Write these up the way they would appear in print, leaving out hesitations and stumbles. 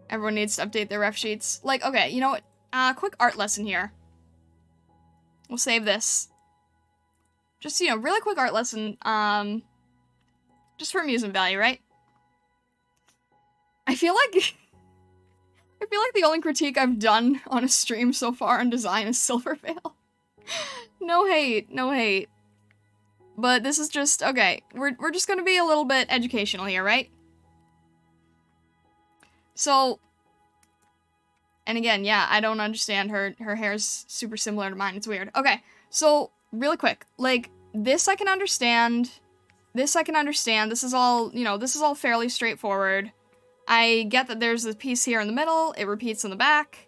Everyone needs to update their ref sheets. Like, okay, you know what? Quick art lesson here. We'll save this. Just, you know, really quick art lesson, just for amusement value, right? I feel like the only critique I've done on a stream so far on design is Silvervale. No hate, no hate. But this is just, okay, we're just gonna be a little bit educational here, right? So, and again, yeah, I don't understand her hair's super similar to mine, it's weird. Okay, so, really quick, like, this I can understand, this is all, you know, this is all fairly straightforward. I get that there's a piece here in the middle, it repeats in the back,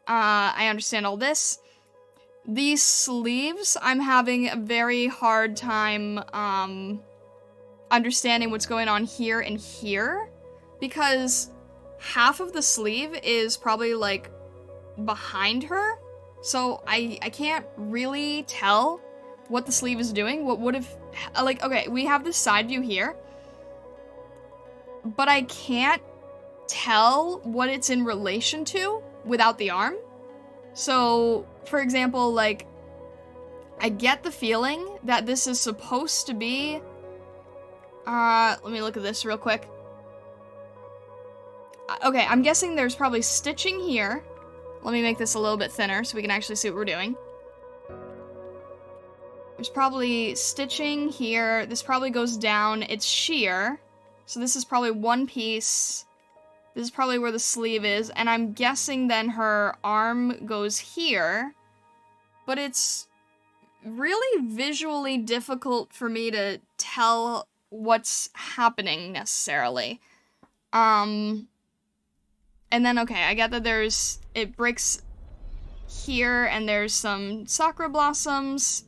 I understand all this. These sleeves, I'm having a very hard time, understanding what's going on here and here, because half of the sleeve is probably, like, behind her, so I can't really tell what the sleeve is doing. What would have, like, okay, we have this side view here, but I can't tell what it's in relation to without the arm. So, for example, like, I get the feeling that this is supposed to be, let me look at this real quick. Okay, I'm guessing there's probably stitching here. Let me make this a little bit thinner so we can actually see what we're doing. There's probably stitching here. This probably goes down. It's sheer. So this is probably one piece. This is probably where the sleeve is. And I'm guessing then her arm goes here. But it's really visually difficult for me to tell what's happening necessarily. And then, okay, I get that it breaks here and there's some sakura blossoms.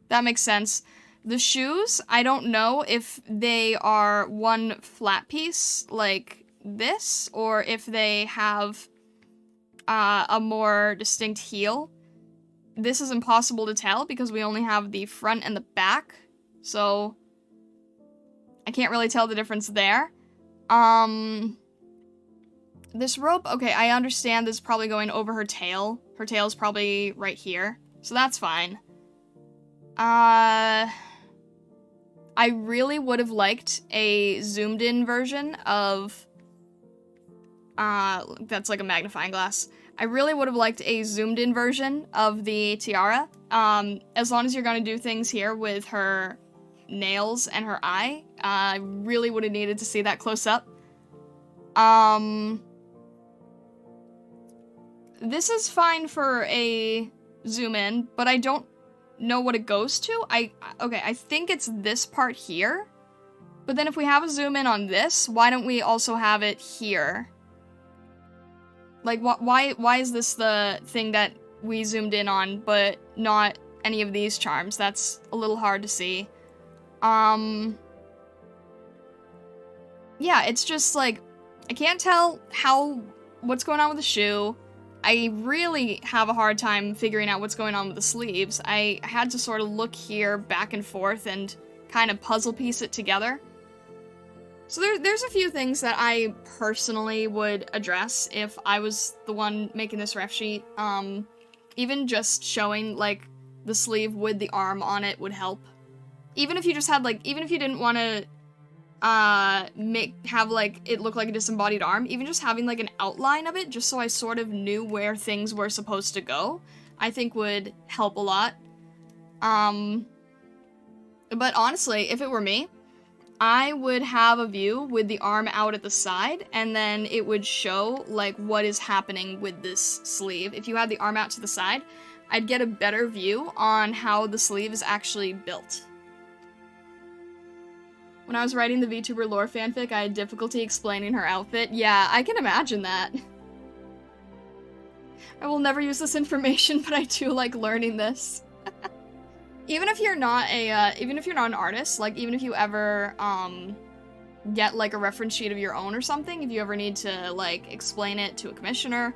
That makes sense. The shoes, I don't know if they are one flat piece like this, or if they have a more distinct heel. This is impossible to tell because we only have the front and the back, so I can't really tell the difference there. This rope, okay, I understand this is probably going over her tail. Her tail's probably right here, so that's fine. I really would have liked a zoomed in version of, that's like a magnifying glass. I really would have liked a zoomed in version of the tiara. As long as you're gonna do things here with her nails and her eye, I really would have needed to see that close up. This is fine for a zoom in, but I don't know what it goes to. Okay, I think it's this part here. But then if we have a zoom in on this, why don't we also have it here? Like, why is this the thing that we zoomed in on, but not any of these charms? That's a little hard to see. Yeah, it's just, like, I can't tell what's going on with the shoe. I really have a hard time figuring out what's going on with the sleeves. I had to sort of look here back and forth and kind of puzzle piece it together. So there's a few things that I personally would address if I was the one making this ref sheet. Even just showing, like, the sleeve with the arm on it would help. Even if you just had, like, even if you didn't want to have, like, it look like a disembodied arm, even just having, like, an outline of it, just so I sort of knew where things were supposed to go, I think would help a lot. But honestly, if it were me, I would have a view with the arm out at the side, and then it would show, like, what is happening with this sleeve. If you had the arm out to the side, I'd get a better view on how the sleeve is actually built. When I was writing the VTuber lore fanfic, I had difficulty explaining her outfit. Yeah, I can imagine that. I will never use this information, but I do like learning this. Even if you're not an artist, like, even if you ever, get, like, a reference sheet of your own or something, if you ever need to, like, explain it to a commissioner,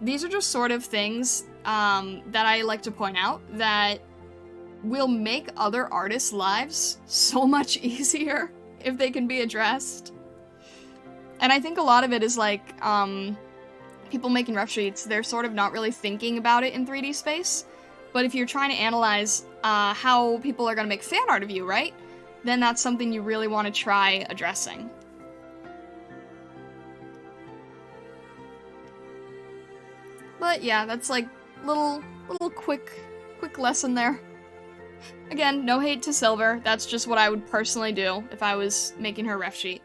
these are just sort of things, that I like to point out that will make other artists' lives so much easier if they can be addressed. And I think a lot of it is, like, people making ref sheets, they're sort of not really thinking about it in 3D space. But if you're trying to analyze how people are going to make fan art of you, right? Then that's something you really want to try addressing. But yeah, that's like little quick lesson there. Again, no hate to Silver. That's just what I would personally do if I was making her ref sheet.